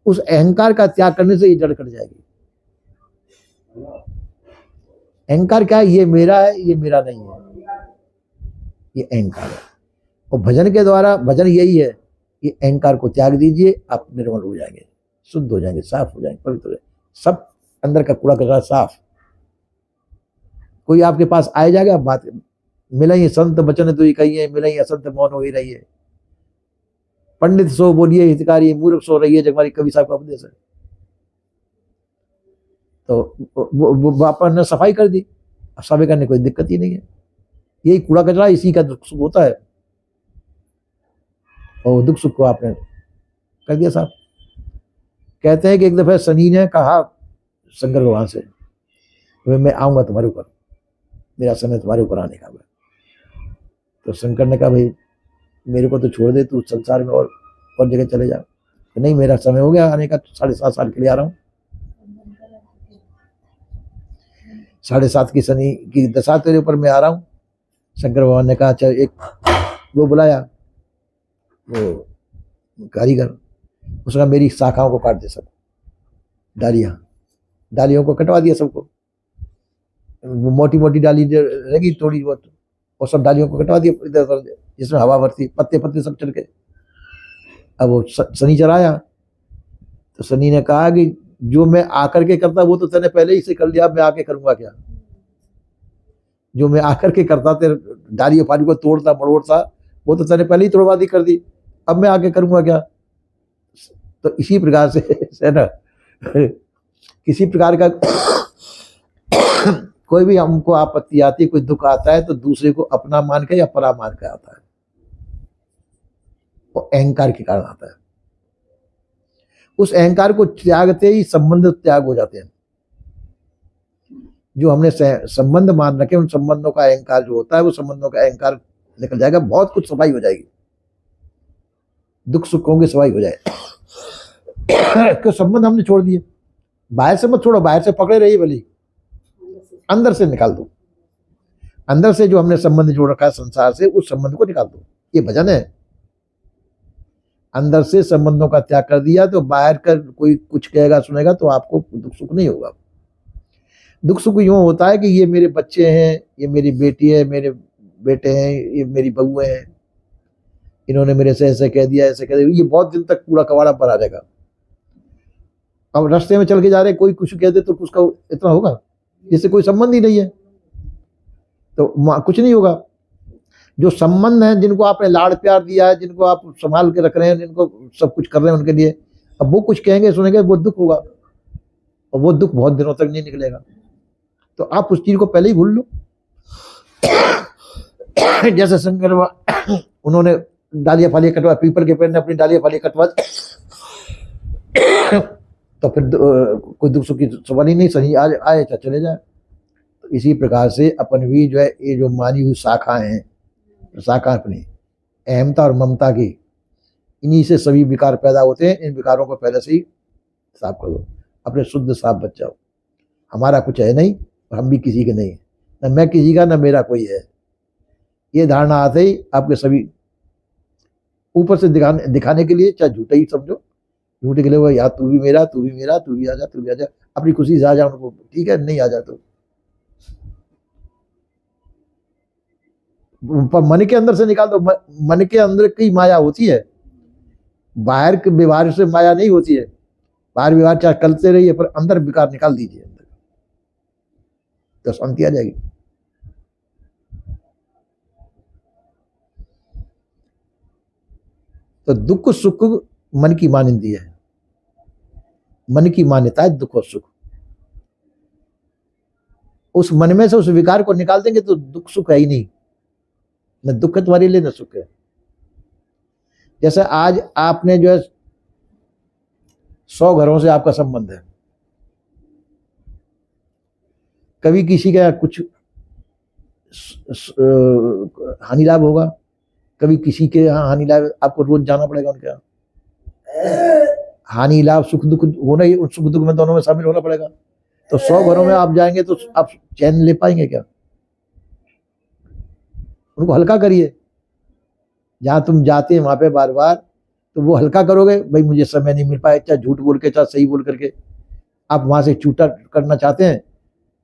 उस अहंकार का त्याग करने से ये जड़ कट जाएगी। अहंकार क्या है? ये मेरा है, ये मेरा नहीं है, ये अहंकार है। और भजन के द्वारा, भजन यही है कि अहंकार को त्याग दीजिए, आप निर्मल हो जाएंगे, शुद्ध हो जाएंगे, साफ हो जाएंगे, पवित्र हो जाएंगे, सब अंदर का कूड़ा कचरा साफ। कोई आपके पास आए जाएगा, बात मिला ही संत बचन तो ही कहिए, मिला ही असंत मौन हो ही रही है, पंडित सो बोलिए हितकारी, मूर्ख सो रही है, जगमारी कवि साहब का उपदेश है। तो वो अपन ने सफाई कर दी, अब सफाई करने कोई दिक्कत ही नहीं है। यही कूड़ा कचरा, इसी का दुख सुख होता है, और दुख सुख को आपने कर दिया साहब। कहते हैं कि एक दफे शनि ने कहा शंकर भगवान से, मैं आऊंगा तुम्हारे ऊपर, मेरा समय तुम्हारे ऊपर आने का है। तो शंकर ने कहा भाई मेरे को तो छोड़ दे, तू संसार में और जगह चले जा। तो नहीं, मेरा समय हो गया आने का, 7.5 साल के लिए आ रहा हूँ। 7.5 की शनि की दशा तेरे ऊपर मैं आ रहा हूँ। शंकर भगवान ने कहा अच्छा, एक वो बुलाया, वो कारीगर, उसने मेरी शाखाओं को काट दे, सब डालियों को कटवा दिया सबको, वो मोटी मोटी डाली रहेगी थोड़ी बहुत, और सब डालियों को कटवा दिया इधर उधर, जिसमें हवा भरती, पत्ते पत्ते सब चल गए। अब वो शनिचर आया, तो शनि ने कहा कि जो मैं आकर के करता वो तो तूने पहले ही से कर लिया, अब मैं आके करूंगा क्या? जो मैं आकर के करता, तेरे डाली फाली को तोड़ता मड़ोड़ता, वो तो तूने पहले ही तोड़वा दी कर दी, अब मैं आके करूंगा क्या? तो इसी प्रकार से ना, किसी प्रकार का कोई भी हमको आपत्ति आती है, कोई दुख आता है, तो दूसरे को अपना मान के या परा मान के आता है, वो अहंकार के कारण आता है। उस अहंकार को त्यागते ही संबंध त्याग हो जाते हैं। जो हमने संबंध मान रखे, उन संबंधों का अहंकार जो होता है, वो संबंधों का अहंकार निकल जाएगा, बहुत कुछ सफाई हो जाएगी, दुख सुखों की सफाई हो जाए। क्यों? संबंध हमने छोड़ दिए। बाहर से मत छोड़ो, बाहर से पकड़े रहिए भली, अंदर से निकाल दो। अंदर से जो हमने संबंध जोड़ रखा है संसार से, उस संबंध को निकाल दो। ये भजन है। अंदर से संबंधों का त्याग कर दिया तो बाहर का कोई कुछ कहेगा सुनेगा तो आपको दुख सुख नहीं होगा। दुख सुख यूं होता है कि ये मेरे बच्चे हैं, ये मेरी बेटी है, मेरे बेटे हैं, ये मेरी बहुएं हैं, इन्होंने मेरे से ऐसे कह दिया, ऐसे कह दिया, ये बहुत दिन तक कूड़ा कबाड़ा पर आ जाएगा। अब रास्ते में चल के जा रहे, कोई कुछ कह दे तो उसका इतना होगा, जिससे कोई संबंध ही नहीं है, तो कुछ नहीं होगा। जो संबंध है, जिनको आपने लाड़ प्यार दिया है, जिनको आप संभाल के रख रहे हैं, जिनको सब कुछ कर रहे हैं उनके लिए, अब वो कुछ कहेंगे सुनेंगे, वो दुख होगा, और वो दुख बहुत दिनों तक नहीं निकलेगा। तो आप उस चीज को पहले ही भूल लो। जैसे शंकर उन्होंने डालियां फालियां कटवा, पीपल के पेड़ ने अपनी डालियां फालियां कटवा, तो फिर कोई दुख सुख की सवाल ही नहीं, सही आए चाहे चले जाए। तो इसी प्रकार से अपन भी जो है, ये जो मानी हुई शाखाएं हैं, शाखा अपनी अहमता और ममता की, इन्हीं से सभी विकार पैदा होते हैं। इन विकारों को पहले से ही साफ कर दो, अपने शुद्ध साफ बच जाओ। हमारा कुछ है नहीं और हम भी किसी के नहीं, न मैं किसी का, न मेरा कोई है। ये धारणा आते ही आपके सभी ऊपर से दिखाने के लिए, चाहे झूठे ही समझो, झूठे के लिए वो यार तू भी मेरा, तू भी मेरा, तू भी आ जा, तू भी आ जा, अपनी खुशी से आ जा, उनको ठीक है, नहीं आ जा तो पर मन के अंदर से निकाल दो। मन के अंदर की माया होती है, बाहर के व्यवहार से माया नहीं होती है। बाहर व्यवहार चाहे करते रहिए, पर अंदर विकार निकाल दीजिए, अंदर तो शांति आ जाएगी। तो दुख सुख मन की मानिंदी है, मन की मान्यता है दुख और सुख। उस मन में से उस विकार को निकाल देंगे तो दुख सुख है ही नहीं, न दुख है तुम्हारे लिए, न सुख है। जैसे आज आपने जो है 100 घरों से आपका संबंध है, कभी किसी का कुछ हानि लाभ होगा, कभी किसी के यहाँ हानि लाभ, आपको रोज जाना पड़ेगा उनके यहाँ। हानि लाभ सुख दुख होना ही, सुख दुख में दोनों में शामिल होना पड़ेगा। तो 100 घरों में आप जाएंगे तो आप चैन ले पाएंगे क्या? उनको हल्का करिए। जहां तुम जाते हैं वहां पे बार बार, तो वो हल्का करोगे, भाई मुझे समय नहीं मिल पाया, चाहे झूठ बोल के चाहे सही बोल करके आप वहां से छूटा करना चाहते हैं,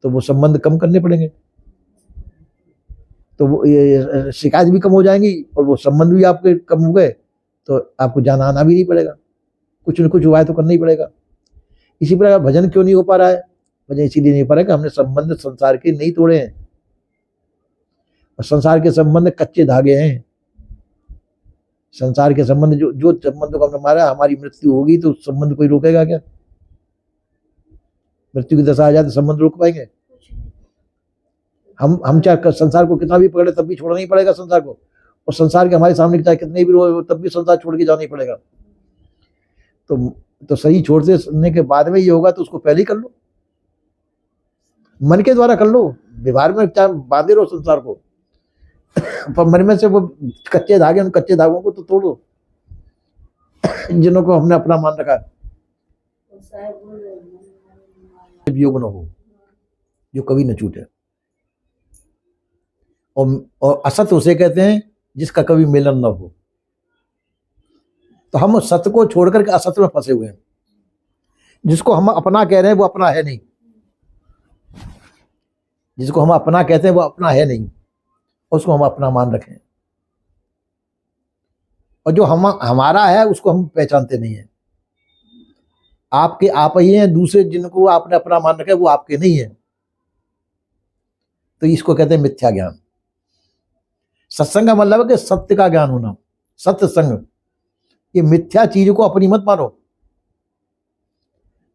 तो वो संबंध कम करने पड़ेंगे, तो वो ये शिकायत भी कम हो जाएंगी और वो संबंध भी आपके कम हो गए, तो आपको जाना आना भी नहीं पड़ेगा, कुछ न कुछ उपाय तो करना ही पड़ेगा। इसी प्रकार भजन क्यों नहीं हो पा रहा है? भजन इसीलिए नहीं हो पा रहा है कि हमने संबंध संसार के नहीं तोड़े हैं, और संसार के संबंध कच्चे धागे हैं। संसार के संबंध जो जो संबंध को हमने मारा, हमारी मृत्यु होगी तो संबंध कोई रोकेगा क्या? मृत्यु की दशा आ जाए तो संबंध रोक पाएंगे? हम चाहे संसार को कितना भी पकड़े तब भी छोड़ना ही पड़ेगा संसार को, और संसार के हमारे सामने चाहे कितने भी हो तब भी संसार छोड़ के जाना ही पड़ेगा। तो सही छोड़ने के बाद में ये होगा तो उसको पहले ही कर लो, मन के द्वारा कर लो, व्यवहार में चाहे बांधे रहो संसार को, पर मन में से वो कच्चे धागे, उन कच्चे धागों को तो तोड़ो जिनको हमने अपना मान रखा है। योग न हो जो कभी न छूटे, और असत्य उसे कहते हैं जिसका कभी मिलन न हो। तो हम सत्य को छोड़कर के असत्य में फंसे हुए हैं। जिसको हम अपना कह रहे हैं वो अपना है नहीं, जिसको हम अपना कहते हैं वो अपना है नहीं, उसको हम अपना मान रखें, और जो हमारा है उसको हम पहचानते नहीं है। आपके आप ही हैं, दूसरे जिनको आपने अपना मान रखा है वो आपके नहीं है। तो इसको कहते हैं मिथ्या ज्ञान। सत्संग का मतलब है कि सत्य का ज्ञान होना, सत्य संग। ये मिथ्या चीज को अपनी मत मानो,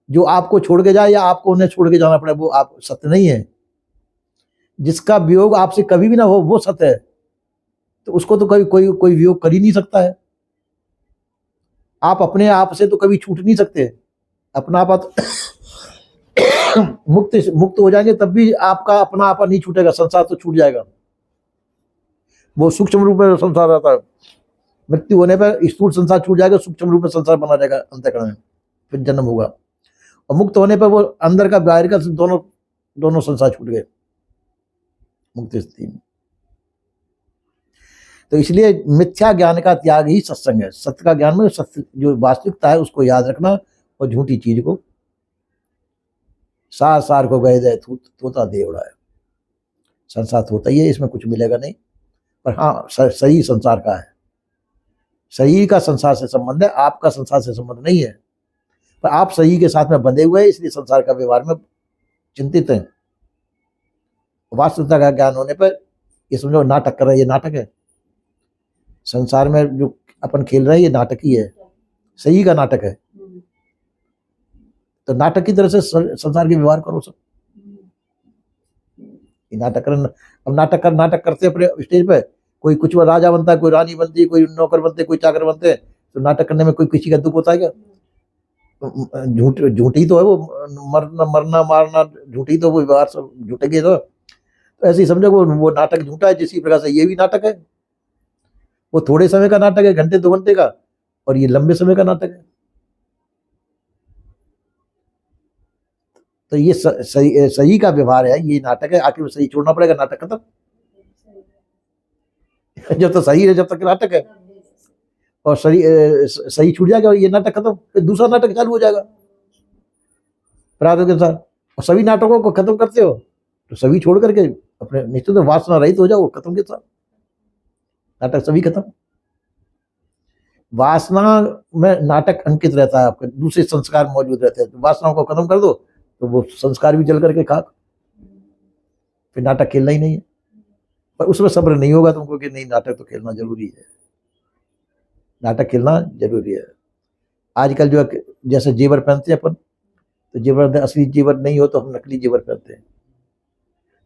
जो आपको छोड़ के जाए या आपको उन्हें छोड़ के जाना पड़े वो आप सत्य नहीं है। जिसका वियोग आपसे कभी भी ना हो वो सत्य है, तो उसको तो कभी कोई वियोग कर ही नहीं सकता है। आप अपने आप से तो कभी छूट नहीं सकते, अपना आप मुक्त हो जाएंगे तब भी आपका अपना आपा नहीं छूटेगा, संसार तो छूट जाएगा। वो सूक्ष्म रूप में संसार रहता है, मृत्यु होने पर स्थूल संसार छूट जाएगा, सूक्ष्म रूप में संसार बना जाएगा अंतःकरण में, फिर जन्म होगा। और मुक्त होने पर वो अंदर का बाहर का दोनों संसार छूट गए मुक्त स्थिति में। तो इसलिए मिथ्या ज्ञान का त्याग ही सत्संग है। सत्य का ज्ञान में सत्य जो वास्तविकता है उसको याद रखना, और झूठी चीज को सार सार को गए दे तोता दे उड़ाए। संसार होता ही है, इसमें कुछ मिलेगा नहीं, पर हाँ सही संसार का है, सही का संसार से संबंध है, आपका संसार से संबंध नहीं है। पर आप सही के साथ में बंधे हुए हैं, इसलिए संसार का व्यवहार में चिंतित हैं। वास्तविकता का ज्ञान होने पर ये समझो नाटक कर रहे हैं, ये नाटक है। संसार में जो अपन खेल रहे हैं ये नाटक ही है, सही का नाटक है। तो नाटक की तरह से संसार के व्यवहार करो सब। नाटक करना, अब नाटक करते अपने स्टेज पे, कोई कुछ राजा बनता है, कोई रानी बनती है, कोई नौकर बनते, कोई चाकर बनते हैं, तो नाटक करने में कोई किसी का दुख होता है क्या? झूठी तो है वो, मरना मारना झूठी, तो वो व्यवहार सब झूठे के। तो ऐसे ही समझो वो नाटक झूठा है, जिसी प्रकार से ये भी नाटक है। वो थोड़े समय का नाटक है, घंटे 2 घंटे का, और ये लंबे समय का नाटक है। तो ये सही का व्यवहार है, ये नाटक है। आखिर सही छोड़ना पड़ेगा, नाटक खत्म। जब तक सही है जब तक नाटक है, और सही छूट जाएगा ये नाटक खत्म, फिर दूसरा नाटक चालू हो जाएगा प्रारब्ध के अनुसार। और सभी नाटकों को खत्म करते हो तो सभी छोड़ करके अपने निश्चित वासना रहित हो जाओ, खत्म के साथ नाटक सभी खत्म। वासना में नाटक अंकित रहता है, आपके दूसरे संस्कार मौजूद रहते हैं। तो वासनाओं को खत्म कर दो तो वो संस्कार भी जल करके खाक, फिर नाटक खेलना ही नहीं है। पर उसमें सब्र नहीं होगा तुमको कि नहीं नाटक तो खेलना जरूरी है, नाटक खेलना जरूरी है। आजकल जो जैसे जेवर पहनते हैं अपन, तो जेवर असली जेवर नहीं हो तो हम नकली जेवर पहनते हैं।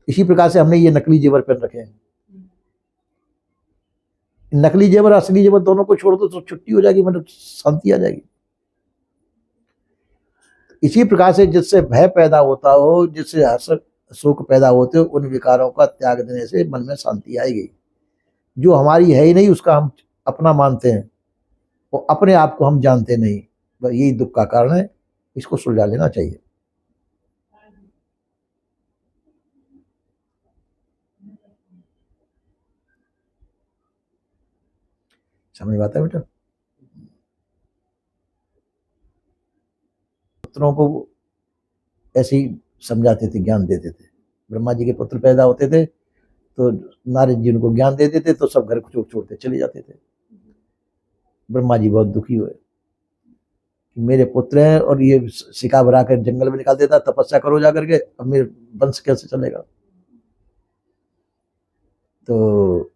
इसी प्रकार से हमने ये नकली जेवर पहन रखे हैं। नकली जेवर असली जेवर दोनों को छोड़ दो तो छुट्टी हो जाएगी, मतलब शांति आ जाएगी। इसी प्रकार से जिससे भय पैदा होता हो, जिससे हर्ष शोक पैदा होते हो, उन विकारों का त्याग देने से मन में शांति आएगी। जो हमारी है ही नहीं उसका हम अपना मानते हैं, वो अपने आप को हम जानते नहीं, बस यही दुख का कारण है। इसको सुलझा लेना चाहिए। समझ में आता है बेटा? पुत्रों को ऐसे ही समझाते थे, ज्ञान देते थे। ब्रह्मा जी के पुत्र पैदा होते थे तो नारद जी उनको ज्ञान देते थे, तो सब घर को छोड़ते चले जाते थे। ब्रह्मा जी बहुत दुखी हुए कि मेरे पुत्र हैं और ये सिका भरा कर जंगल में निकाल देता, तपस्या करो जा करके, अब मेरे वंश कैसे चलेगा। तो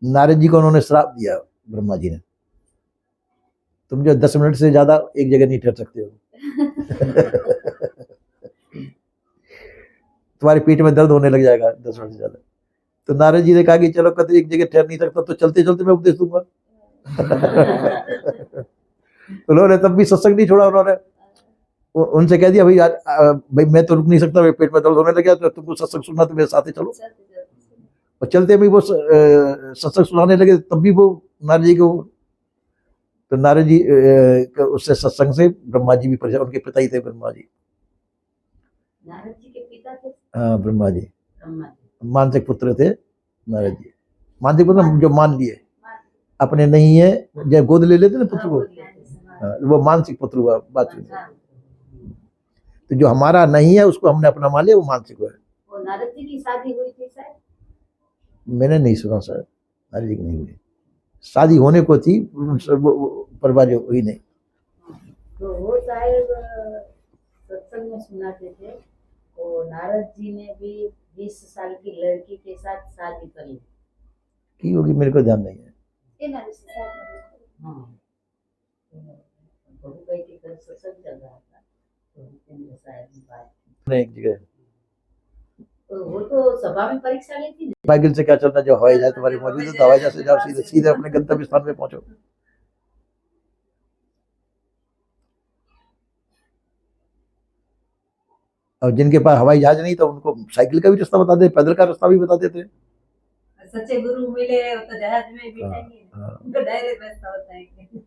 नारद जी को उन्होंने श्राप दिया, ब्रह्मा जी ने, तुम जो 10 मिनट से ज्यादा एक जगह नहीं ठहर सकते हो। तुम्हारे पेट में दर्द होने लग जाएगा 10 मिनट से ज्यादा। तो नारद जी ने कहा कि चलो, कभी एक जगह ठहर नहीं सकता तो चलते चलते मैं उपदेश दूंगा। उन्होंने तब भी सत्संग नहीं छोड़ा। उन्होंने उनसे कह दिया, भाई आज भाई मैं तो रुक नहीं सकता, मेरे पेट में दर्द होने लग गया, तो तुमको सत्संग सुनना तो मेरे साथ ही चलो। और चलते भी वो सत्संग सुनाने लगे, तब भी वो नारद जी को, तो नारद जी उससे सत्संग से ब्रह्मा जी भी परेशान, उनके पिता ही थे ब्रह्मा जी। नारद जी के पिता थे? हाँ, ब्रह्मा जी मानसिक पुत्र थे नारद जी। मानसिक पुत्र जो मान लिए अपने नहीं है, जब गोद ले लेते ना पुत्र को, वो मानसिक पुत्र हुआ बात। तो जो हमारा नहीं है उसको हमने अपना मान लिया, वो मानसिक हुआ। वो नारद जी की शादी हुई थी शायद? मैंने नहीं सुना सर, नारद जी की नहीं हुई। शादी होने को थी पर बाजी हुई नहीं। तो वो साहेब सत्संग में सुनाते थे, तो नारद जी ने भी 20 साल की लड़की के साथ शादी कर ली की होगी, मेरे को ध्यान नहीं है। हाँ, बहू बेटी का सत्संग चल रहा था, तो जितेंद्र साहब की बात एक जगह तो वो तो सभा में परीक्षा लेती थी। साइकिल से क्या चलना, जो हवाई जहाज तुम्हारी मौजूद है तो हवाई जहाज से जाओ, सीधे सीधे अपने गंतव्य स्थान पे पहुंचो। और जिनके पास हवाई जहाज नहीं तो उनको साइकिल का भी रास्ता बता दे, पैदल का रास्ता भी बता देते। सच्चे गुरु मिले तो जहाज में बिठाएंगे, उनको डायरेक्ट रास्ता बताएंगे।